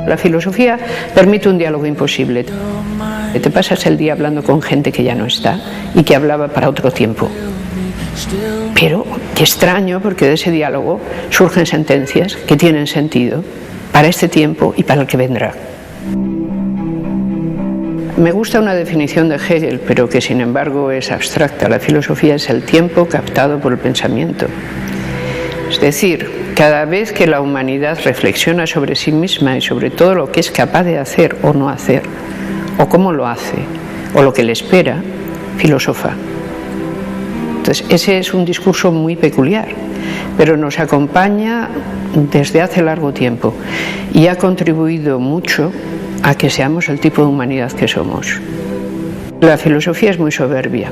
La filosofía permite un diálogo imposible. Te pasas el día hablando con gente que ya no está y que hablaba para otro tiempo. Pero qué extraño, porque de ese diálogo surgen sentencias que tienen sentido para este tiempo y para el que vendrá. Me gusta una definición de Hegel, pero que sin embargo es abstracta. La filosofía es el tiempo captado por el pensamiento. Es decir, cada vez que la humanidad reflexiona sobre sí misma y sobre todo lo que es capaz de hacer o no hacer, o cómo lo hace, o lo que le espera, filosofa. Entonces, ese es un discurso muy peculiar, pero nos acompaña desde hace largo tiempo y ha contribuido mucho a que seamos el tipo de humanidad que somos. La filosofía es muy soberbia.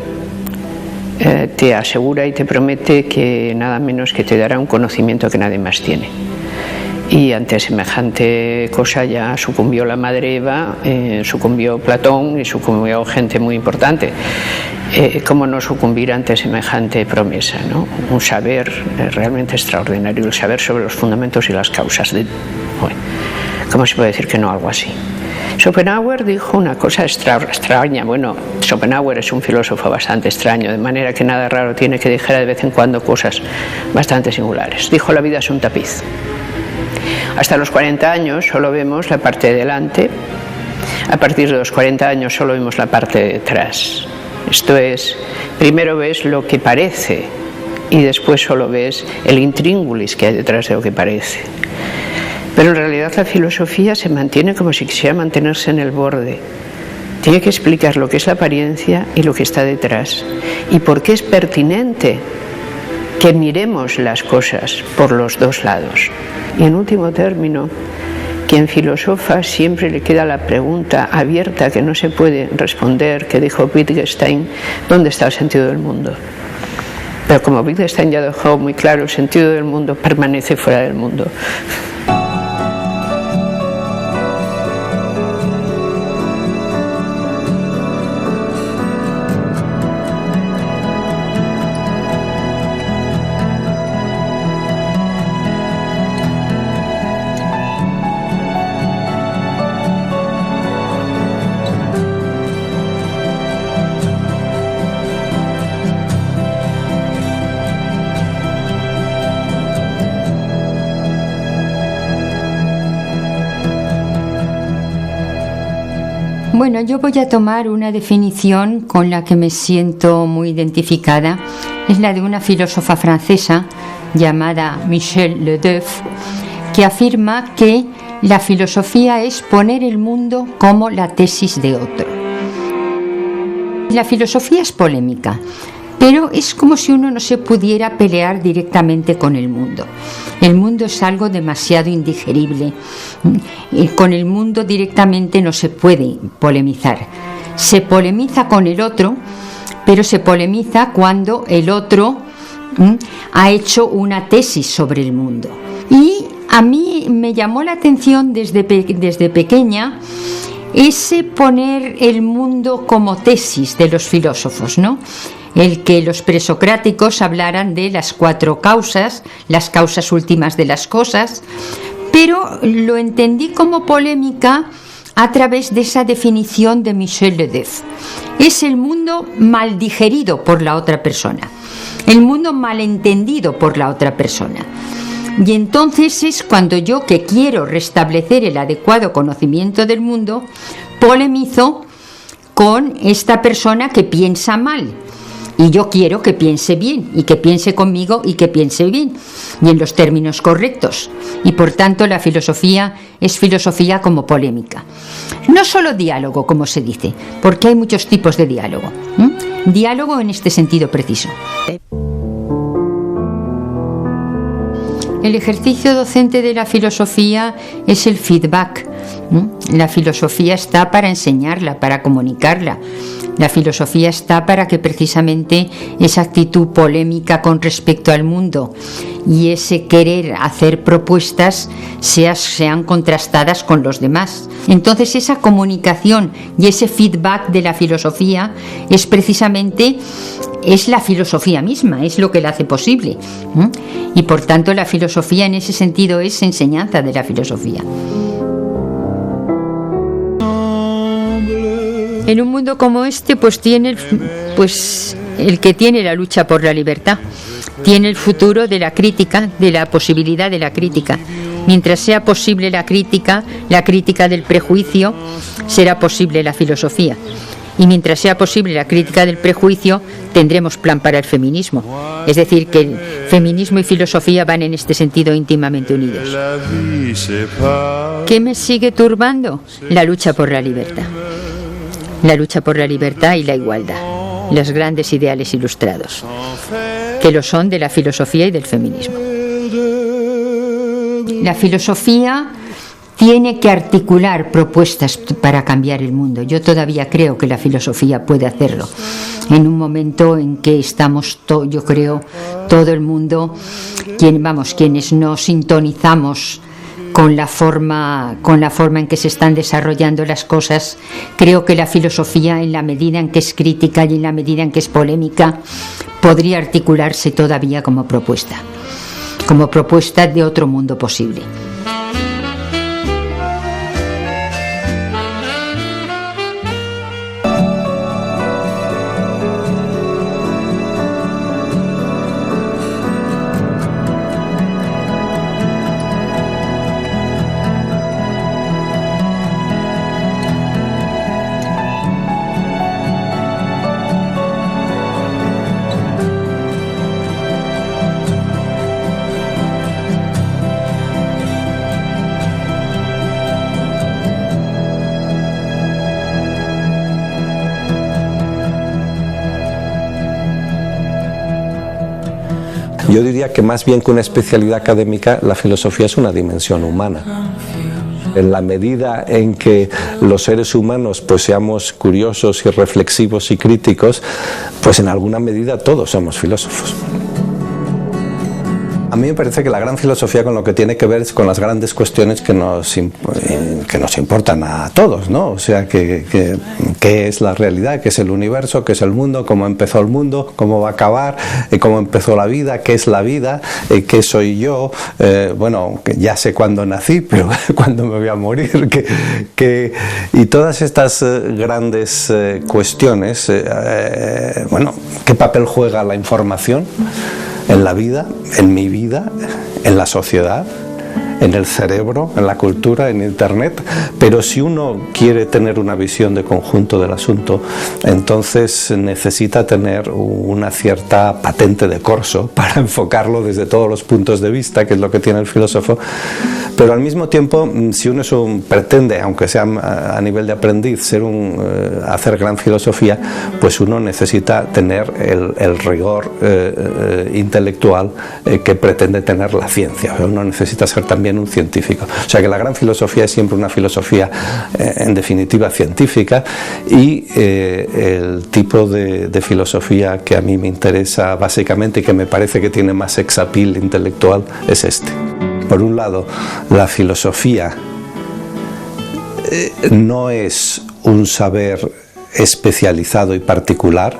Te asegura y te promete que nada menos que te dará un conocimiento que nadie más tiene. Y ante semejante cosa ya sucumbió la madre Eva, sucumbió Platón y sucumbió gente muy importante. ¿Cómo no sucumbir ante semejante promesa, ¿no? Un saber realmente extraordinario, el saber sobre los fundamentos y las causas de... Bueno, ¿cómo se puede decir que no algo así? Schopenhauer dijo una cosa extraña. Bueno, Schopenhauer es un filósofo bastante extraño, de manera que nada raro tiene que dijera de vez en cuando cosas bastante singulares. Dijo: la vida es un tapiz. Hasta los 40 años solo vemos la parte de delante, a partir de los 40 años solo vemos la parte de detrás. Esto es, primero ves lo que parece y después solo ves el intríngulis que hay detrás de lo que parece. Pero en realidad la filosofía se mantiene como si quisiera mantenerse en el borde. Tiene que explicar lo que es la apariencia y lo que está detrás. Y por qué es pertinente que miremos las cosas por los dos lados. Y en último término, quien filosofa siempre le queda la pregunta abierta que no se puede responder, que dijo Wittgenstein: ¿dónde está el sentido del mundo? Pero como Wittgenstein ya dejó muy claro, el sentido del mundo permanece fuera del mundo. Bueno, yo voy a tomar una definición con la que me siento muy identificada. Es la de una filósofa francesa llamada Michelle Ledoux, que afirma que la filosofía es poner el mundo como la tesis de otro. La filosofía es polémica, pero es como si uno no se pudiera pelear directamente con el mundo. El mundo es algo demasiado indigerible. Con el mundo directamente no se puede polemizar. Se polemiza con el otro, pero se polemiza cuando el otro ha hecho una tesis sobre el mundo. Y a mí me llamó la atención desde pequeña ese poner el mundo como tesis de los filósofos, ¿no? El que los presocráticos hablaran de las 4 causas, las causas últimas de las cosas, pero lo entendí como polémica a través de esa definición de Michelle Ledoux. Es el mundo mal digerido por la otra persona, el mundo malentendido por la otra persona. Y entonces es cuando yo, que quiero restablecer el adecuado conocimiento del mundo, polemizo con esta persona que piensa mal. Y yo quiero que piense bien, y que piense conmigo y que piense bien, y en los términos correctos. Y por tanto la filosofía es filosofía como polémica. No solo diálogo, como se dice, porque hay muchos tipos de diálogo. Diálogo en este sentido preciso. El ejercicio docente de la filosofía es el feedback. La filosofía está para enseñarla, para comunicarla. La filosofía está para que precisamente esa actitud polémica con respecto al mundo y ese querer hacer propuestas sean contrastadas con los demás. Entonces esa comunicación y ese feedback de la filosofía es precisamente la filosofía misma, es lo que la hace posible. Y por tanto la filosofía en ese sentido es enseñanza de la filosofía. En un mundo como este, pues el que tiene la lucha por la libertad, tiene el futuro de la crítica, de la posibilidad de la crítica. Mientras sea posible la crítica del prejuicio, será posible la filosofía. Y mientras sea posible la crítica del prejuicio, tendremos plan para el feminismo. Es decir, que el feminismo y filosofía van en este sentido íntimamente unidos. ¿Qué me sigue turbando? La lucha por la libertad. La lucha por la libertad y la igualdad. Los grandes ideales ilustrados, que lo son de la filosofía y del feminismo. La filosofía tiene que articular propuestas para cambiar el mundo. Yo todavía creo que la filosofía puede hacerlo. En un momento en que estamos, yo creo, todo el mundo, quienes no sintonizamos con la forma en que se están desarrollando las cosas, creo que la filosofía, en la medida en que es crítica y en la medida en que es polémica, podría articularse todavía como propuesta de otro mundo posible. Yo diría que más bien que una especialidad académica, la filosofía es una dimensión humana. En la medida en que los seres humanos pues seamos curiosos y reflexivos y críticos, pues en alguna medida todos somos filósofos. A mí me parece que la gran filosofía con lo que tiene que ver es con las grandes cuestiones que nos importan a todos, ¿no? O sea, qué es la realidad, qué es el universo, qué es el mundo, cómo empezó el mundo, cómo va a acabar, cómo empezó la vida, qué es la vida, qué soy yo, bueno, que ya sé cuándo nací, pero cuándo me voy a morir, y todas estas grandes cuestiones, bueno, ¿qué papel juega la información en la vida, en mi vida, en la sociedad, en el cerebro, en la cultura, en Internet? Pero si uno quiere tener una visión de conjunto del asunto, entonces necesita tener una cierta patente de corso para enfocarlo desde todos los puntos de vista, que es lo que tiene el filósofo. Pero al mismo tiempo, si uno pretende, aunque sea a nivel de aprendiz, hacer gran filosofía, pues uno necesita tener el rigor intelectual que pretende tener la ciencia. Uno necesita ser también un científico. O sea que la gran filosofía es siempre una filosofía, en definitiva, científica, y el tipo de filosofía que a mí me interesa básicamente y que me parece que tiene más sex appeal intelectual es este. Por un lado, la filosofía no es un saber especializado y particular,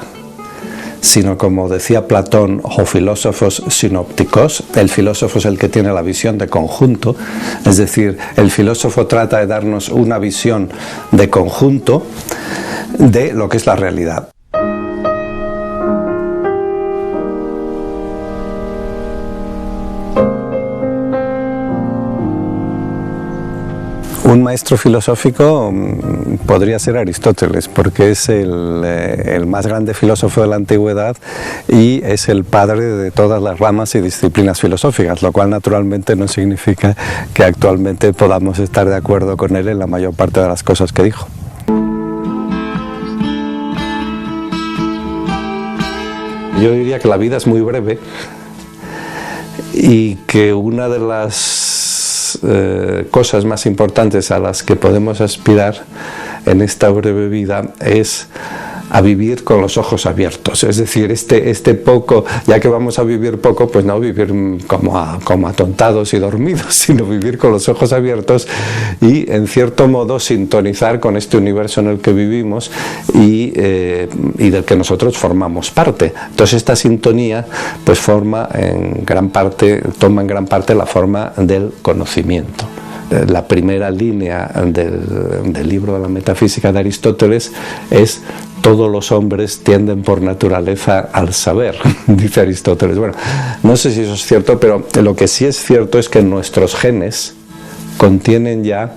sino, como decía Platón, o filósofos sinópticos. El filósofo es el que tiene la visión de conjunto, es decir, el filósofo trata de darnos una visión de conjunto de lo que es la realidad. Un maestro filosófico podría ser Aristóteles, porque es el más grande filósofo de la antigüedad y es el padre de todas las ramas y disciplinas filosóficas, lo cual naturalmente no significa que actualmente podamos estar de acuerdo con él en la mayor parte de las cosas que dijo. Yo diría que la vida es muy breve y que una de las cosas más importantes a las que podemos aspirar en esta breve vida es a vivir con los ojos abiertos, es decir, este poco, ya que vamos a vivir poco, pues no vivir como atontados y dormidos, sino vivir con los ojos abiertos y, en cierto modo, sintonizar con este universo en el que vivimos y del que nosotros formamos parte. Entonces, esta sintonía pues toma en gran parte la forma del conocimiento. la primera línea del libro de la Metafísica de Aristóteles es: todos los hombres tienden por naturaleza al saber, dice Aristóteles. Bueno, no sé si eso es cierto, pero lo que sí es cierto es que nuestros genes contienen ya,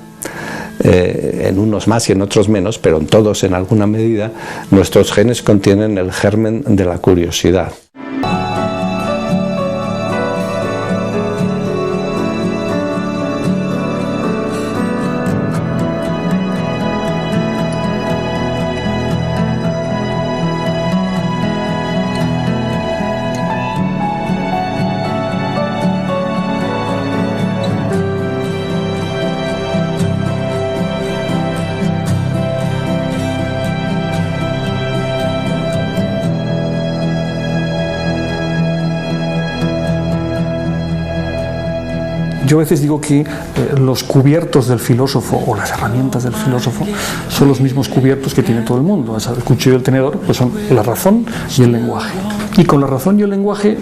en unos más y en otros menos, pero en todos en alguna medida, nuestros genes contienen el germen de la curiosidad. Yo a veces digo que los cubiertos del filósofo o las herramientas del filósofo son los mismos cubiertos que tiene todo el mundo. El cuchillo y el tenedor pues son la razón y el lenguaje. Y con la razón y el lenguaje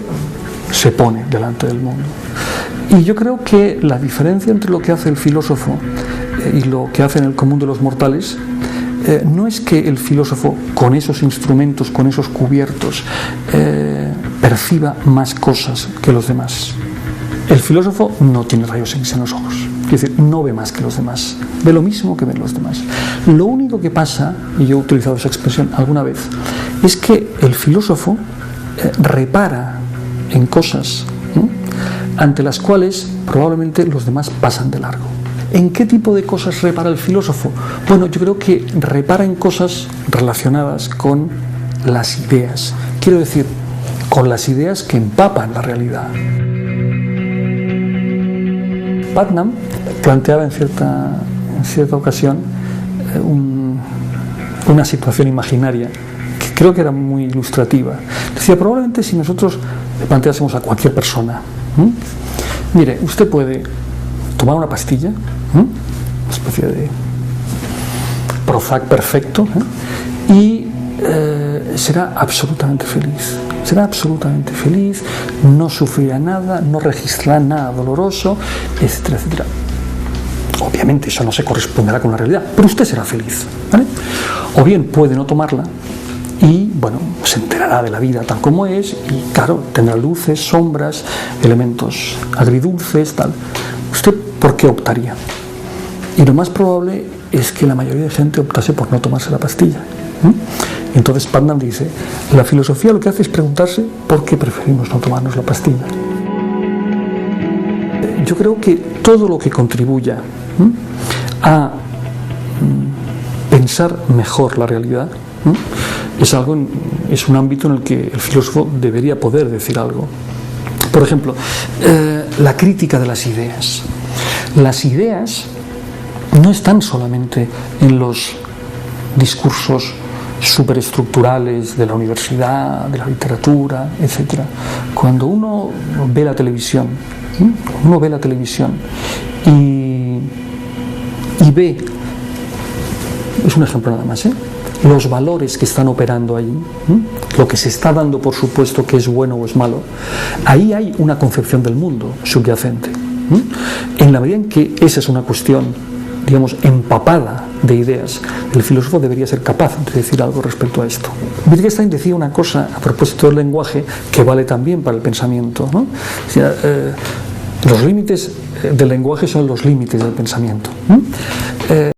se pone delante del mundo. Y yo creo que la diferencia entre lo que hace el filósofo y lo que hace en el común de los mortales no es que el filósofo con esos instrumentos, con esos cubiertos, perciba más cosas que los demás. El filósofo no tiene rayos X en los ojos, es decir, no ve más que los demás, ve lo mismo que ven los demás. Lo único que pasa, y yo he utilizado esa expresión alguna vez, es que el filósofo repara en cosas ante las cuales probablemente los demás pasan de largo. ¿En qué tipo de cosas repara el filósofo? Bueno, yo creo que repara en cosas relacionadas con las ideas, quiero decir, con las ideas que empapan la realidad. Putnam planteaba en cierta ocasión una situación imaginaria que creo que era muy ilustrativa. Decía, probablemente si nosotros le planteásemos a cualquier persona, mire, usted puede tomar una pastilla, una especie de Prozac perfecto, y será absolutamente feliz. Será absolutamente feliz, no sufrirá nada, no registrará nada doloroso, etcétera, etcétera. Obviamente eso no se corresponderá con la realidad, pero usted será feliz, ¿vale? O bien puede no tomarla y, bueno, se enterará de la vida tal como es y, claro, tendrá luces, sombras, elementos agridulces, tal. ¿Usted por qué optaría? Y lo más probable es que la mayoría de gente optase por no tomarse la pastilla. Entonces Putnam dice, la filosofía lo que hace es preguntarse por qué preferimos no tomarnos la pastilla. Yo creo que todo lo que contribuya a pensar mejor la realidad es un ámbito en el que el filósofo debería poder decir algo. Por ejemplo, la crítica de las ideas. Las ideas no están solamente en los discursos superestructurales de la universidad, de la literatura, etc. Cuando uno ve la televisión, y ve, es un ejemplo nada más, los valores que están operando allí, lo que se está dando por supuesto que es bueno o es malo, ahí hay una concepción del mundo subyacente. En la medida en que esa es una cuestión, digamos, empapada de ideas, el filósofo debería ser capaz de decir algo respecto a esto. Wittgenstein decía una cosa a propósito del lenguaje que vale también para el pensamiento, ¿no? O sea, los límites del lenguaje son los límites del pensamiento.